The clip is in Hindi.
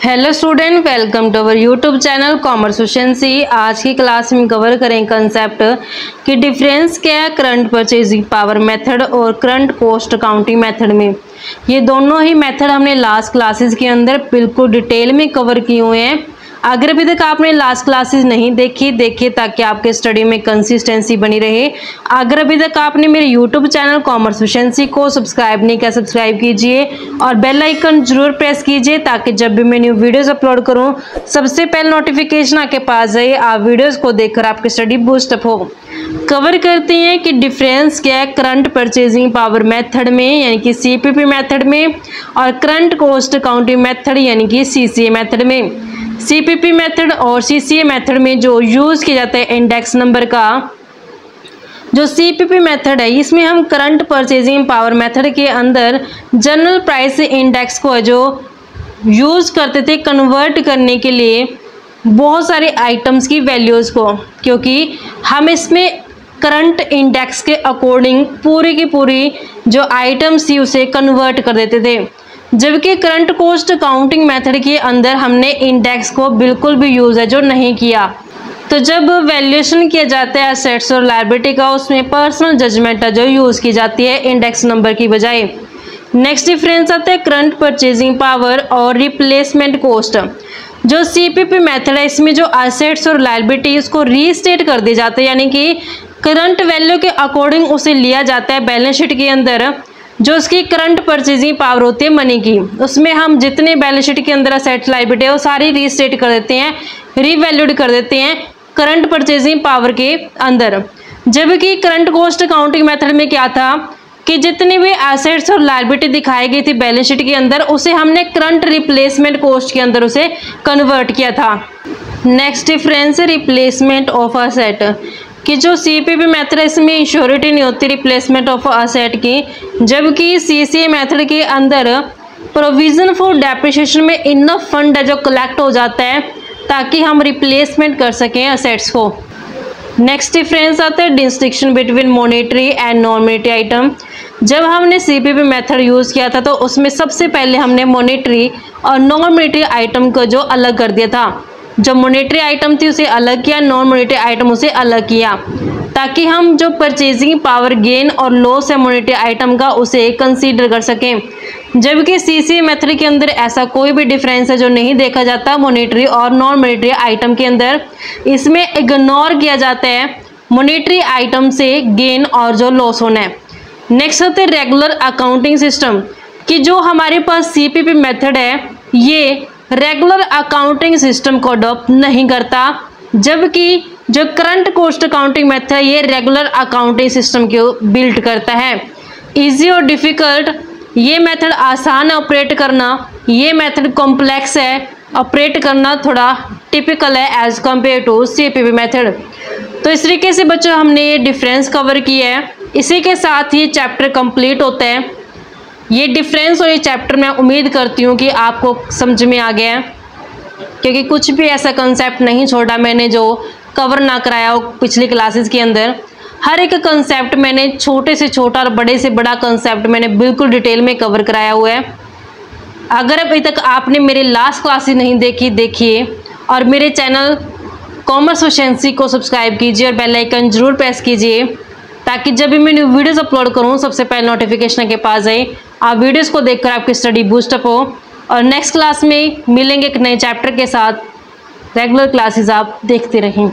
Hello student, welcome to our YouTube channel commerce efficiency. आज की क्लास में कवर करें कंसेप्ट कि डिफरेंस क्या है करंट परचेजिंग पावर मेथड और करंट कॉस्ट अकाउंटिंग मेथड में। ये दोनों ही मेथड हमने लास्ट क्लासेस के अंदर बिल्कुल डिटेल में कवर किए हुए हैं। अगर अभी तक आपने लास्ट क्लासेस नहीं देखिए ताकि आपके स्टडी में कंसिस्टेंसी बनी रहे। अगर अभी तक आपने मेरे यूट्यूब चैनल कॉमर्स एफिशिएंसी को सब्सक्राइब नहीं किया, सब्सक्राइब कीजिए और बेल आइकन जरूर प्रेस कीजिए ताकि जब भी मैं न्यू वीडियोस अपलोड करूं सबसे पहले नोटिफिकेशन आपके पास जाए। आप वीडियोस को देखकर आपकी स्टडी बूस्ट अप हो। कवर करते हैं कि डिफरेंस क्या है करंट परचेजिंग पावर मेथड में यानी कि सीपीपी मेथड में और करंट कॉस्ट अकाउंटिंग मेथड यानी कि सीसीए मेथड में। सीपीपी मेथड और सीसीए मेथड में जो यूज़ किया जाता है इंडेक्स नंबर का, जो सीपीपी मेथड है इसमें हम करंट परचेजिंग पावर मेथड के अंदर जनरल प्राइस इंडेक्स को जो यूज़ करते थे कन्वर्ट करने के लिए बहुत सारे आइटम्स की वैल्यूज़ को, क्योंकि हम इसमें करंट इंडेक्स के अकॉर्डिंग पूरी की पूरी जो आइटम्स थी उसे कन्वर्ट कर देते थे। जबकि करंट कॉस्ट अकाउंटिंग मेथड के अंदर हमने इंडेक्स को बिल्कुल भी यूज़ है जो नहीं किया। तो जब वैल्यूएशन किया जाता है एसेट्स और लायबिलिटी का, उसमें पर्सनल जजमेंट जो यूज़ की जाती है इंडेक्स नंबर की बजाय। नेक्स्ट डिफरेंस आता है करंट परचेजिंग पावर और रिप्लेसमेंट कॉस्ट। जो सीपीपी मेथड है इसमें जो एसेट्स और लायबिलिटी उसको रीस्टेट कर दी जाती है, यानी कि करंट वैल्यू के अकॉर्डिंग उसे लिया जाता है बैलेंस शीट के अंदर। जो उसकी करंट परचेजिंग पावर होती है मनी की, उसमें हम जितने बैलेंस शीट के अंदर एसेट लायबिलिटी है वो सारी रीस्टेट कर देते हैं, रीवैल्यूड कर देते हैं करंट परचेजिंग पावर के अंदर। जबकि करंट कॉस्ट अकाउंटिंग मेथड में क्या था कि जितनी भी एसेट्स और लायबिलिटी दिखाई गई थी बैलेंस शीट के अंदर उसे हमने करंट रिप्लेसमेंट कॉस्ट के अंदर उसे कन्वर्ट किया था। नेक्स्ट डिफरेंस है रिप्लेसमेंट ऑफ असेट कि जो सीपीपी मेथड है इसमें इंश्योरिटी नहीं होती रिप्लेसमेंट ऑफ असेट की, जबकि सीसीए मेथड के अंदर प्रोविजन फॉर डेप्रिसिएशन में इनफ फंड है जो कलेक्ट हो जाता है ताकि हम रिप्लेसमेंट कर सकें असेट्स को। नेक्स्ट डिफरेंस आता है distinction between monetary and non monetary item. जब हमने सीपीपी मेथड यूज़ किया था तो उसमें सबसे पहले हमने मॉनेटरी और नॉन मॉनेटरी आइटम को जो अलग कर दिया था। जो मॉनेटरी आइटम थी उसे अलग किया, नॉन मॉनेटरी आइटम उसे अलग किया, ताकि हम जो परचेजिंग पावर गेन और लॉस है मॉनेटरी आइटम का उसे कंसीडर कर सकें। जबकि सीसीए मेथड के अंदर ऐसा कोई भी डिफरेंस है जो नहीं देखा जाता मॉनेटरी और नॉन मॉनेटरी आइटम के अंदर। इसमें इग्नोर किया जाता है मॉनेटरी आइटम से गेन और जो लॉस होना है। नेक्स्ट होता है रेगुलर अकाउंटिंग सिस्टम कि जो हमारे पास सीपीपी मेथड है ये रेगुलर अकाउंटिंग सिस्टम को अडॉप्ट नहीं करता, जबकि जो करंट कॉस्ट अकाउंटिंग मेथड है ये रेगुलर अकाउंटिंग सिस्टम को बिल्ड करता है। इजी और डिफ़िकल्ट, ये मेथड आसान है ऑपरेट करना, ये मेथड कॉम्प्लेक्स है ऑपरेट करना, थोड़ा टिपिकल है as compare to CPP method. तो इस तरीके से बच्चों हमने ये डिफरेंस कवर किया है। इसी के साथ ही चैप्टर कंप्लीट होता है। ये डिफरेंस और ये चैप्टर मैं उम्मीद करती हूँ कि आपको समझ में आ गया है, क्योंकि कुछ भी ऐसा कंसेप्ट नहीं छोड़ा मैंने जो कवर ना कराया हो पिछली क्लासेस के अंदर। हर एक कंसेप्ट मैंने छोटे से छोटा और बड़े से बड़ा कंसेप्ट मैंने बिल्कुल डिटेल में कवर कराया हुआ है। अगर अभी तक आपने मेरे लास्ट क्लासेस नहीं देखिए और मेरे चैनल कॉमर्स एफिशिएंसी को सब्सक्राइब कीजिए और बेल आइकन जरूर प्रेस कीजिए ताकि जब भी मैं न्यू वीडियोस अपलोड करूँ सबसे पहले नोटिफिकेशन के पास आए। आप वीडियोस को देखकर आपकी स्टडी बूस्ट अप हो और नेक्स्ट क्लास में मिलेंगे एक नए चैप्टर के साथ। रेगुलर क्लासेस आप देखते रहें।